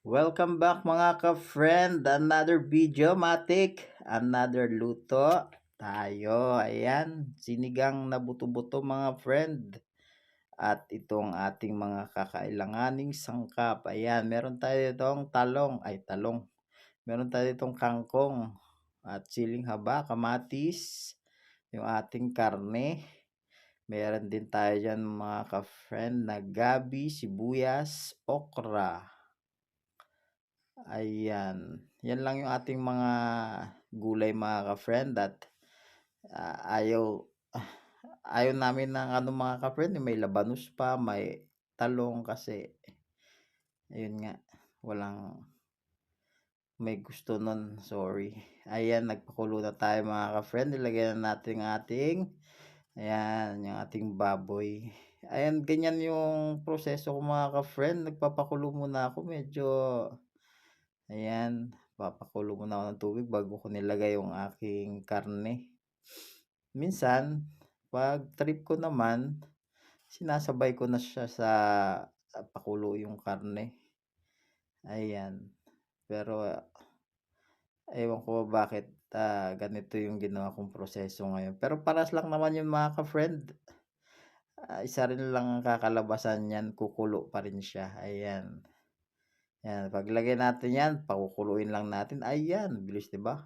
Welcome back mga ka-friend. Another video, matik. Another luto. Tayo, ayan. Sinigang na buto-buto mga friend. At itong ating mga kakailanganing sangkap. Ayan, meron tayo itong talong. Meron tayo itong kangkong. At siling haba, kamatis. Yung ating karne. Meron din tayo dyan mga ka-friend na gabi, sibuyas, okra. Ayan. Yan lang yung ating mga gulay mga ka-friend at ayaw ayaw namin ng ano mga ka-friend, may labanos pa, may talong kasi ayun nga, walang may gusto nun, sorry. Ayan, nagpakulo na tayo mga ka-friend, ilagay na natin ang ayan, yung ating baboy. Ayan, ganyan yung proseso ko mga ka-friend, nagpapakulo muna ako, medyo ayan, papakulo muna ako ng tubig bago ko nilagay yung aking karne. Minsan, 'pag trip ko naman, sinasabay ko na siya sa pakulo yung karne, ayan. Pero ewan ko bakit, ganito yung ginawa kong proseso ngayon. Pero parehas lang naman yun mga ka-friend, isa rin lang ang kakalabasan niyan, kukulo pa rin siya, ayan. Yan, paglagay natin yan, pakukuluin lang natin, ayan, bilis 'di ba?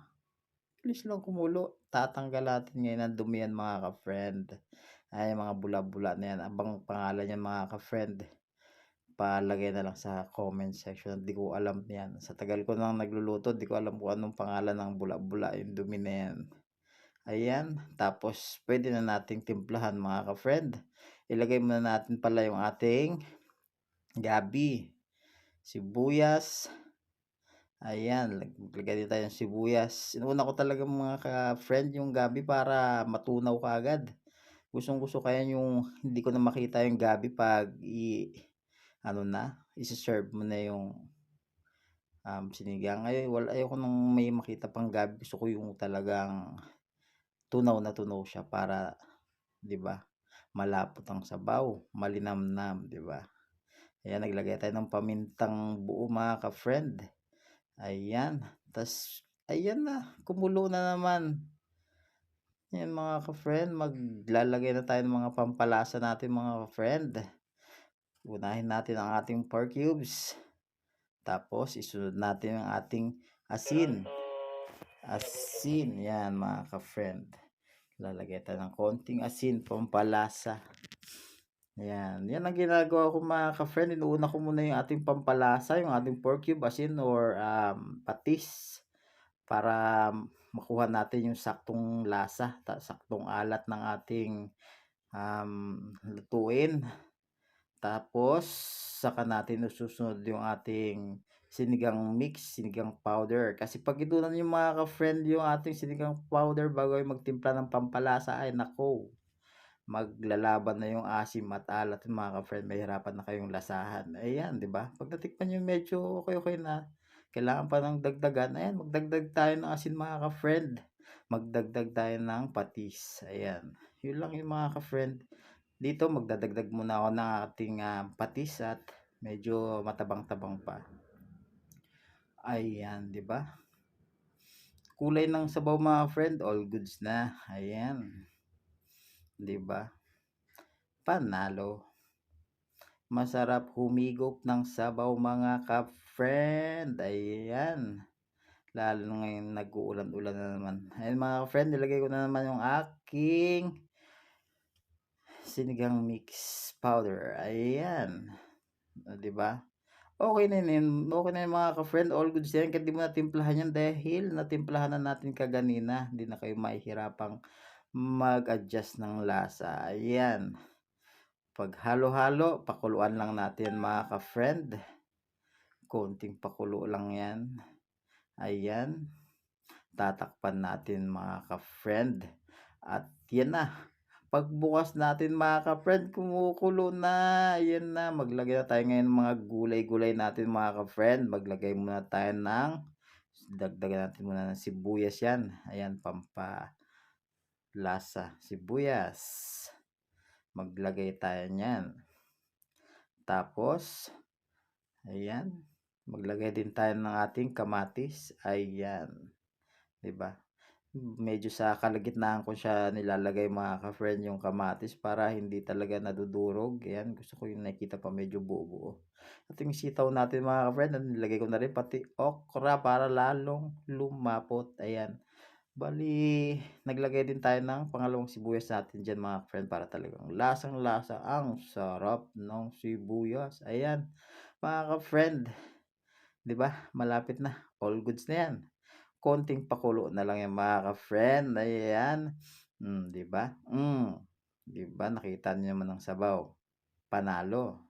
Bilis lang kumulo. Tatanggal natin ngayon ang dumi yan mga ka-friend. Ay, mga bula-bula na yan. Abang pangalan yan mga ka-friend. Palagay na lang sa comment section. Di ko alam yan. Sa tagal ko nang nagluluto, di ko alam kung anong pangalan ng bula-bula yung dumi na yan. Ayan. Tapos, pwede na nating timplahan mga ka-friend. Ilagay muna natin pala yung ating gabi, sibuyas. Ayan, maglagay din tayo ng sibuyas. Inuna ko talaga mga ka-friend yung gabi para matunaw kaagad. Gustong-gusto kaya yung hindi ko na makita yung gabi pag ano na, isi-serve mo na yung sinigang. Ayoko nang may makita pang gabi. Gusto ko yung talagang tunaw na tunaw siya para, 'di ba? Malapot ang sabaw, malinamnam, 'di ba? Ayan, naglagay tayo ng pamintang buo mga ka-friend. Ayan, tas ayan na, kumulo na naman. Yan mga ka-friend, maglalagay na tayo ng mga pampalasa natin mga ka-friend. Unahin natin ang ating pork cubes. Tapos isunod natin ang ating asin. Asin, yan mga ka-friend. Lalagay tayo ng konting asin, pampalasa. Yan, yan ang ginagawa ko mga ka-friend. Inuuna ko muna yung ating pampalasa, yung ating pork cube, asin or patis. Para makuha natin yung saktong lasa, saktong alat ng ating lutuin. Tapos saka natin susunod yung ating sinigang mix, sinigang powder. Kasi pag inunan yung mga ka-friend yung ating sinigang powder bago ay magtimpla ng pampalasa, ay nako, maglalaban na yung asim at alat yung mga ka-friend, mahirapan na kayong lasahan. Ayan, 'di ba? Pag natikman niyo medyo okay na, kailangan pa ng dagdagan, ayan, magdagdag tayo ng asin mga ka-friend. Magdagdag tayo ng patis. Ayan. Yun lang yung mga ka-friend. Dito magdadagdag muna ako ng ating patis at medyo matabang-tabang pa. Ayan, 'di ba? Kulay ng sabaw mga friend, all goods na. Ayan, 'di ba? Panalo. Masarap humigop ng sabaw mga ka-friend. Ayan. Lalo na ngayon nag-uulan-ulan na naman. Ayan mga ka-friend, nilagay ko na naman yung aking sinigang mix powder. Ayan. O, 'di ba? Okay na yun. Okay na yun mga ka-friend. All goods yan. Kaya di mo natimplahan yan dahil natimplahan na natin kaganina. Hindi na kayo mahihirapang mag-adjust ng lasa. Ayan. Pag halo-halo, pakuluan lang natin mga ka-friend. Konting pakulo lang yan. Ayan. Tatakpan natin mga ka-friend. At yan na. Pagbukas natin mga ka-friend, kumukulo na. Ayan na. Maglagay na tayo ngayon ng mga gulay-gulay natin mga ka-friend. Maglagay muna tayo ng, dagdagan natin muna ng sibuyas yan. Ayan, pampalasa. Sibuyas. Maglagay tayo niyan. Tapos, ayan. Maglagay din tayo ng ating kamatis, ayan, 'di ba? Medyo sa kalagitnaan ko siya nilalagay mga ka-friend yung kamatis para hindi talaga nadudurog, ayan gusto ko yung nakikita pa medyo buo-buo. At yung sitaw natin mga ka-friend nilagay ko na rin pati okra para lalong lumapot, ayan. Bale naglagay din tayo ng pangalawang sibuyas natin diyan mga ka-friend para talagang lasang-lasa ang sarap ng sibuyas, ayan. Mga ka-friend, 'di ba malapit na, all goods na 'yan. Konting pakulo na lang 'yan mga ka-friend, ayan. 'Di ba? 'Di ba nakita niyo naman ang sabaw, panalo.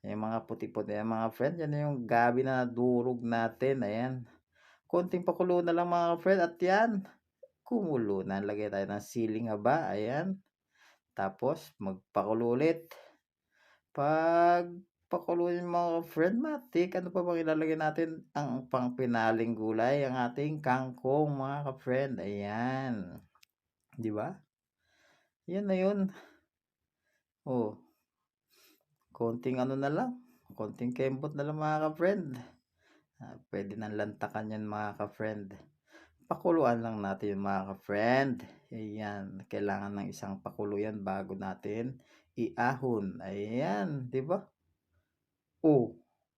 Yung mga puti-puti yan mga friend, yan na yung gabi na nadurog natin, ayan. Konting pakulo na lang mga ka-friend at yan, kumulo na. Lagay tayo ng siling haba, ayan. Tapos magpakulo ulit. 'Pag pakulo yung mga ka-friend matik ano pa bang ilalagay natin, ang pangpinaling gulay, ang ating kangkong mga ka-friend, ayan. 'Di ba? Yan na yun. Oh, konting ano na lang, konting kembot na lang mga ka-friend. Puwede ng lantakan yan mga ka-friend. Pakuluan lang natin yun mga ka-friend, ayan. Kailangan ng isang pakulo yan bago natin iahon, ayan, 'di ba? Oh,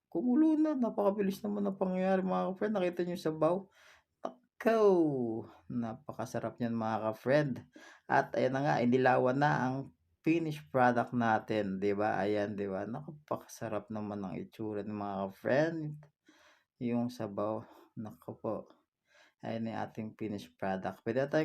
kumulo na, napakabilis naman ng pangyayari mga ka-friend, nakita niyo yung sabaw? Nako, napakasarap niyan mga ka-friend. At ayan na nga, inilawan na ang finished product natin, 'di ba? Ayan, 'di ba? Napakasarap naman ng itsura ng mga ka-friend. Yung sabaw, naku po, ayan na yung ating finished product. Puwede na tayong